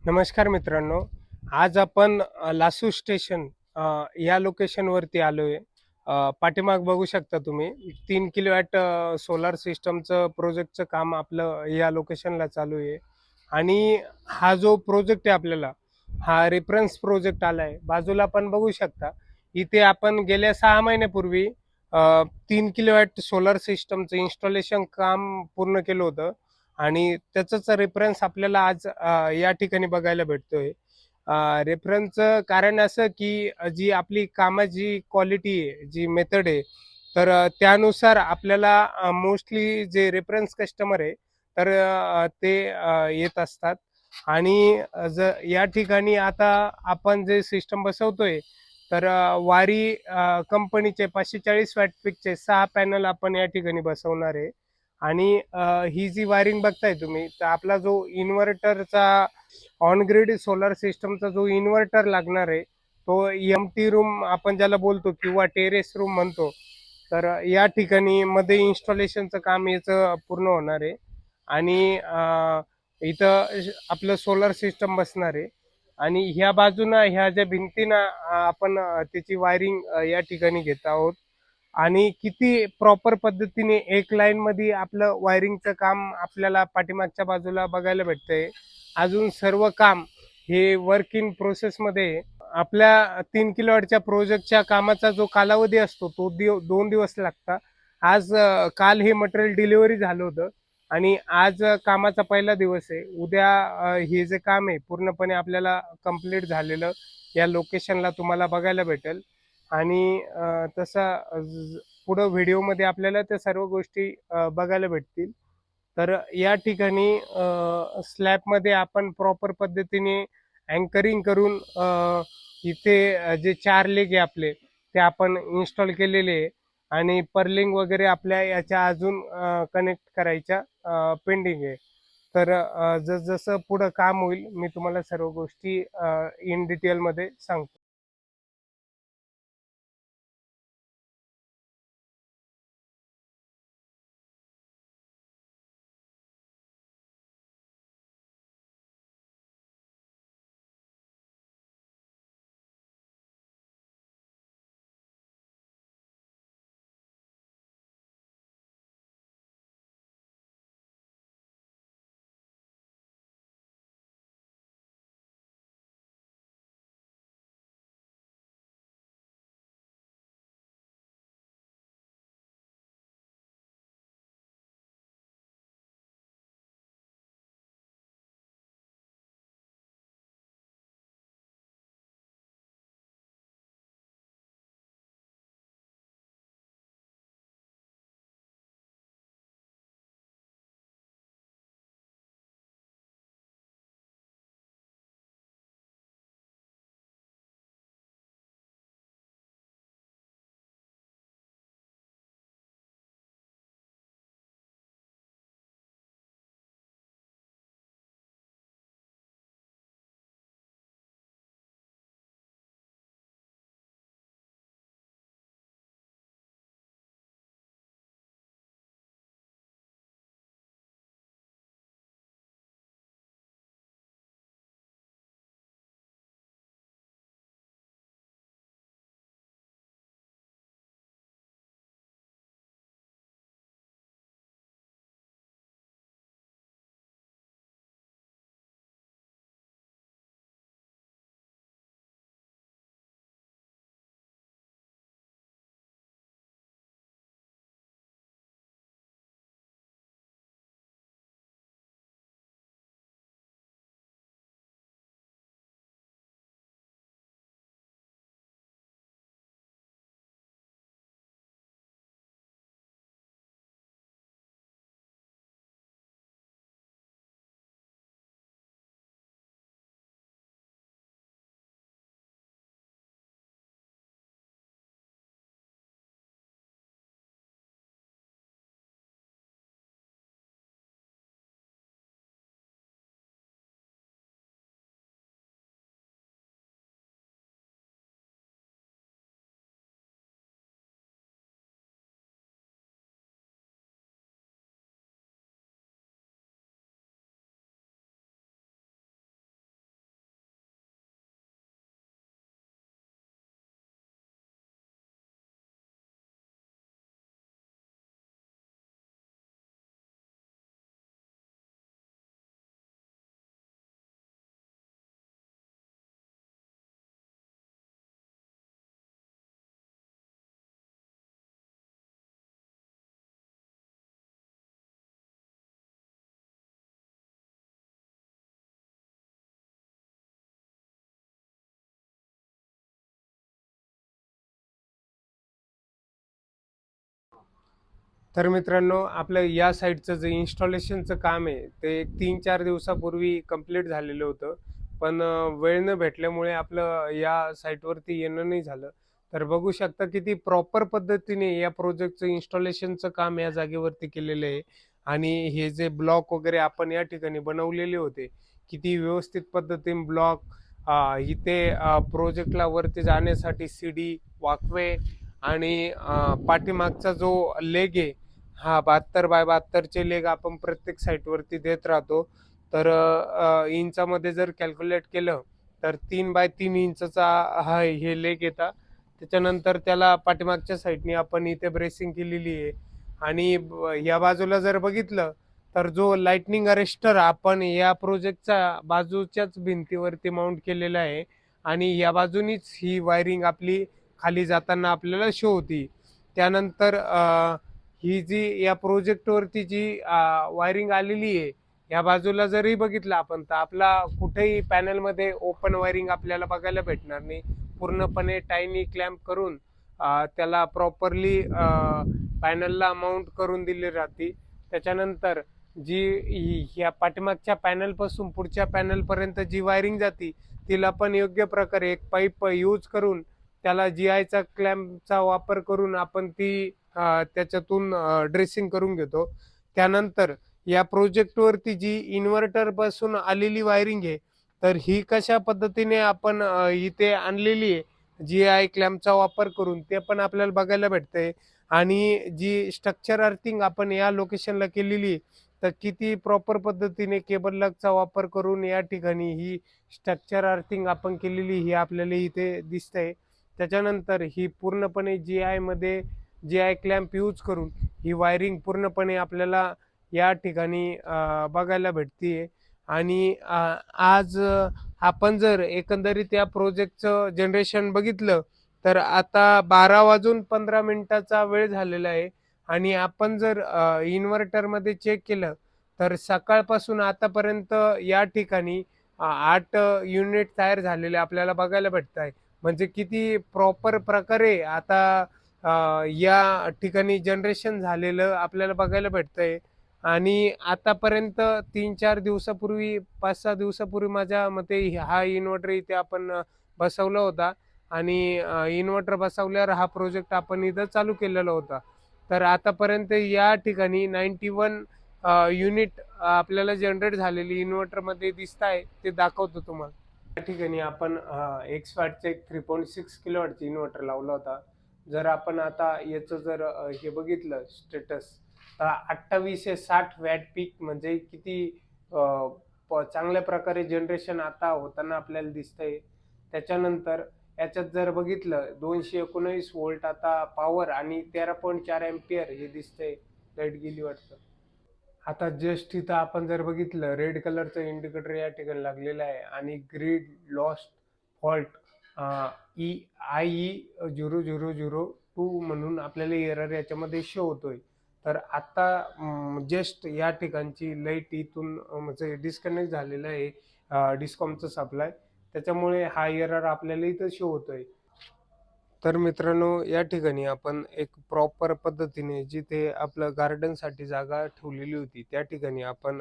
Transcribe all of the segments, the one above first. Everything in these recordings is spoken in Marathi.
नमस्कार मित्रांनो. आज आपण लासूर स्टेशन या लोकेशनवरती आलोय. पाठीमाग बघू शकता तुम्ही 3 किलोवॅट सोलार सिस्टमचं प्रोजेक्टचं काम आपलं या लोकेशनला चालू आहे. आणि हा जो प्रोजेक्ट आहे आपल्याला, हा रेफरन्स प्रोजेक्ट आलाय. बाजूला आपण बघू शकता. इथे आपण गेल्या 6 महिन्यापूर्वी 3 किलोवॅट सोलार सिस्टमचं इन्स्टॉलेशन काम पूर्ण केलं होतं. आणि त्याचाच रेफरन्स आपल्याला आज या ठिकाणी बघायला भेटतोय. रेफरन्सचं कारण असं की जी आपली कामाची क्वालिटी आहे, जी मेथड आहे, तर त्यानुसार आपल्याला मोस्टली जे रेफरन्स कस्टमर आहे, तर ते येत असतात. आणि या ठिकाणी आता आपण जे सिस्टम बसवतोय, तर वारी कंपनीचे 540 वॅट पीकचे 6 पॅनल आपण या ठिकाणी बसवणार आहे. आणि ही जी वायरिंग बघताय तुम्ही, तर आपला जो इन्व्हर्टरचा ऑन ग्रिड सोलार सिस्टमचा जो इन्व्हर्टर लागणार आहे, तो एमटी रूम आपण ज्याला बोलतो किंवा टेरेस रूम म्हणतो. तर या ठिकाणी मध्ये इन्स्टॉलेशनचं काम याचं पूर्ण होणार आहे. आणि इथं आपलं सोलर सिस्टम बसणार आहे. आणि ह्या बाजूनं ह्या ज्या भिंतीना आपण त्याची वायरिंग या ठिकाणी घेत आहोत. आणि किती प्रॉपर पद्धतीने एक लाईन मध्ये आपलं वायरिंगचं काम आपल्याला पाठीमागच्या बाजूला बघायला भेटतंय. अजून सर्व काम हे वर्क इन प्रोसेसमध्ये. आपल्या 3 किलोवॅटच्या प्रोजेक्टच्या कामाचा जो कालावधी असतो तो 2 दिवस लागतात. आज काल हे मटेरियल डिलिव्हरी झालं होतं. आणि आज कामाचा पहिला दिवस आहे. उद्या हे जे काम आहे पूर्णपणे आपल्याला कंप्लीट झालेलं या लोकेशनला तुम्हाला बघायला भेटेल. आणि पुढं व्हिडिओमध्ये आपल्याला त्या सर्व गोष्टी बघायला भेटतील. तर या ठिकाणी स्लॅबमध्ये आपण प्रॉपर पद्धतीने अँकरिंग करून इथे जे 4 लेग आहे आपले, ते आपण इन्स्टॉल केलेले आहे. आणि पर्लिंग वगैरे आपल्या याच्या अजून कनेक्ट करायच्या पेंडिंग आहे. तर जसं पुढं काम होईल मी तुम्हाला सर्व गोष्टी इन डिटेलमध्ये सांगतो. तर मित्रांनो, आपलं या साईटचं जे इन्स्टॉलेशनचं काम आहे ते एक 3-4 दिवसापूर्वी कंप्लीट झालेलं होतं. पण वेळ न भेटल्यामुळे आपलं या साईटवरती येणं नाही झालं. तर बघू शकता किती प्रॉपर पद्धतीने या प्रोजेक्टचं इन्स्टॉलेशनचं काम या जागेवरती केलेलं आहे. आणि हे जे ब्लॉक वगैरे आपण या ठिकाणी बनवलेले होते, किती व्यवस्थित पद्धतीने ब्लॉक, इथे प्रोजेक्टला वरती जाण्यासाठी सीडी, वॉकवे आणि पाठीमागचा जो लेग आहे, हा 72 बाय 72 लेग आपण प्रत्येक साईटवरती देत राहतो. तर इंचामध्ये जर कॅल्क्युलेट केलं तर 3 बाय 3 इंचचा हा हे लेग येतात. त्याच्यानंतर त्याला पाठीमागच्या साईडने आपण इथे ब्रेसिंग केलेली आहे. आणि या बाजूला जर बघितलं तर जो लाइटनिंग अरेस्टर आपण या प्रोजेक्टच्या बाजूच्याच भिंतीवरती माउंट केलेला आहे. आणि या बाजूनीच ही वायरिंग आपली खाली जाताना आपल्याला शो होती. त्यानंतर ही जी या प्रोजेक्टवरती जी वायरिंग आलेली आहे, या बाजूला जरी बघितलं आपण तर आपला कुठेही पॅनलमध्ये ओपन वायरिंग आपल्याला बघायला भेटणार नाही. पूर्णपणे टायनी क्लॅम्प करून त्याला प्रॉपरली पॅनलला माउंट करून दिली राहते. त्याच्यानंतर ह्या पाठीमागच्या पॅनलपासून पुढच्या पॅनलपर्यंत जी वायरिंग जाते तिला पण योग्य प्रकारे एक पाईप यूज करून त्याला GI-चा क्लॅम्पचा वापर करून आपण ती त्याच्यातून ड्रेसिंग करून घेतो. त्यानंतर या प्रोजेक्टवरती जी इन्व्हर्टर पासून आलेली वायरिंग आहे, तर ही कशा पद्धतीने आपण इथे आणलेली आहे GI क्लॅम्पचा वापर करून, ते पण आपल्याला बघायला भेटतंय. आणि जी स्ट्रक्चर अर्थिंग आपण या लोकेशनला केलेली, तर किती प्रॉपर पद्धतीने केबल लगचा वापर करून या ठिकाणी ही स्ट्रक्चर अर्थिंग आपण केलेली ही आपल्याला इथे दिसतंय. त्याच्यानंतर ही पूर्णपणे GI क्लॅम्प यूज करून ही वायरिंग पूर्णपणे आपल्याला या ठिकाणी बघायला भेटते. आणि आज आपण जर एकंदरीत या प्रोजेक्टचं जनरेशन बघितलं तर आता 12 वाजून 15 मिनिटाचा वेळ झालेला आहे. आणि आपण जर इन्व्हर्टरमध्ये चेक केलं तर सकाळपासून आतापर्यंत या ठिकाणी 8 युनिट तयार झालेले आपल्याला बघायला भेटत आहे. म्हणजे किती प्रॉपर प्रकारे आता या ठिकाणी जनरेशन झालेलं आपल्याला बघायला भेटतंय. आणि आतापर्यंत 3-4 दिवसापूर्वी, 5-6 दिवसापूर्वी माझ्या मते हा इन्व्हर्टर इथे आपण बसवला होता. आणि इन्व्हर्टर बसवल्यावर हा प्रोजेक्ट आपण इथं चालू केलेला होता. तर आतापर्यंत या ठिकाणी 91 युनिट आपल्याला जनरेट झालेली इन्व्हर्टरमध्ये दिसत आहे, ते दाखवतो तुम्हाला. या ठिकाणी आपण एक्सवॅटचं एक 3.6 किलोवॅटचं इन्व्हर्टर लावला होता. जर आपण आता याचं जर हे बघितलं स्टेटस, तर 2860 वॅट पीक म्हणजे किती चांगल्या प्रकारे जनरेशन आता होताना आपल्याला दिसतंय. त्याच्यानंतर याच्यात जर बघितलं 219 व्होल्ट आता पॉवर आणि 13.4 एम्पियर हे दिसतंय. लाईट गेली वाटतं. आता जस्ट इथं आपण जर बघितलं रेड कलरचं इंडिकेटर या ठिकाणी लागलेलं आहे आणि ग्रीड लॉस्ट फॉल्ट IE0002 म्हणून आपल्याला एरर याच्यामध्ये शो होतोय. तर आता जस्ट या ठिकाणची लाईट इथून म्हणजे डिस्कनेक्ट झालेलं आहे डिस्कॉमचं सप्लाय, त्याच्यामुळे हा एरर आपल्याला इथं शो होतोय. तर मित्रांनो, या ठिकाणी आपण एक प्रॉपर पद्धतीने जिथे आपलं गार्डनसाठी जागा ठेवलेली होती त्या ठिकाणी आपण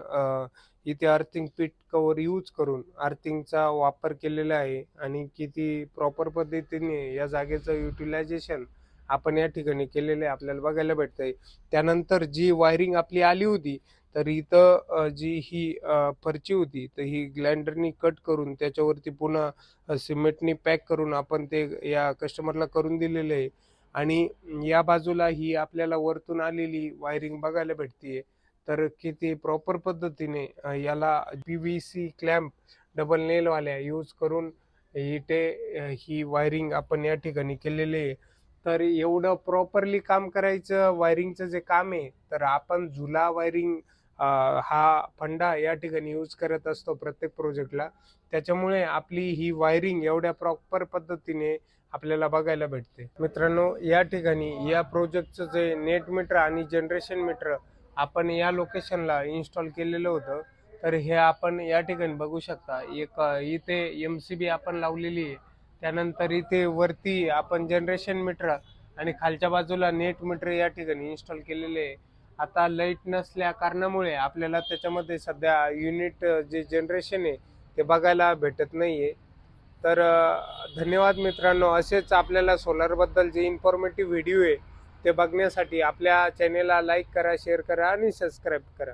इथे अर्थिंग पीट कव्हर यूज करून अर्थिंगचा वापर केलेला आहे. आणि किती प्रॉपर पद्धतीने या जागेचं युटिलायझेशन आपण या ठिकाणी केलेलं आहे आपल्याला बघायला भेटतंय. त्यानंतर जी वायरिंग आपली आली होती, तर इथं जी ही फरची होती तर ही ग्लाइंडरनी कट करून त्याच्यावरती पुन्हा सिमेंटनी पॅक करून आपण ते या कस्टमरला करून दिलेलं आहे. आणि या बाजूला ही आपल्याला वरतून आलेली वायरिंग बघायला भेटते. तर किती प्रॉपर पद्धतीने याला PVC क्लॅम्प डबल नेलवाल्या यूज करून इथे ही वायरिंग आपण या ठिकाणी केलेली आहे. तर एवढं प्रॉपरली काम करायचं वायरिंगचं जे काम आहे, तर आपण झुला वायरिंग हा फंडा या ठिकाणी यूज करत असतो प्रत्येक प्रोजेक्टला. त्याच्यामुळे आपली ही वायरिंग एवढ्या प्रॉपर पद्धतीने आपल्याला बघायला भेटते. मित्रांनो, या ठिकाणी या प्रोजेक्टचं जे नेट मीटर आणि जनरेशन मीटर आपण या लोकेशनला इन्स्टॉल केलेलं होतं. तर हे आपण या ठिकाणी बघू शकता. एक इथे MCB आपण लावलेली आहे. त्यानंतर इथे वरती आपण जनरेशन मीटर आणि खालच्या बाजूला नेट मीटर या ठिकाणी इन्स्टॉल केलेले आहे. आता लाईट नसल्या कारणामुळे आपल्याला त्याच्यामध्ये सध्या युनिट जे जनरेशन आहे ते बघायला भेटत नाहीये. तर धन्यवाद मित्रांनो. असेच आपल्याला सोलारबद्दल जे इन्फॉर्मेटिव्ह व्हिडिओ आहे ते बघण्यासाठी आपल्या चॅनेलला लाईक करा, शेअर करा आणि सबस्क्राईब करा.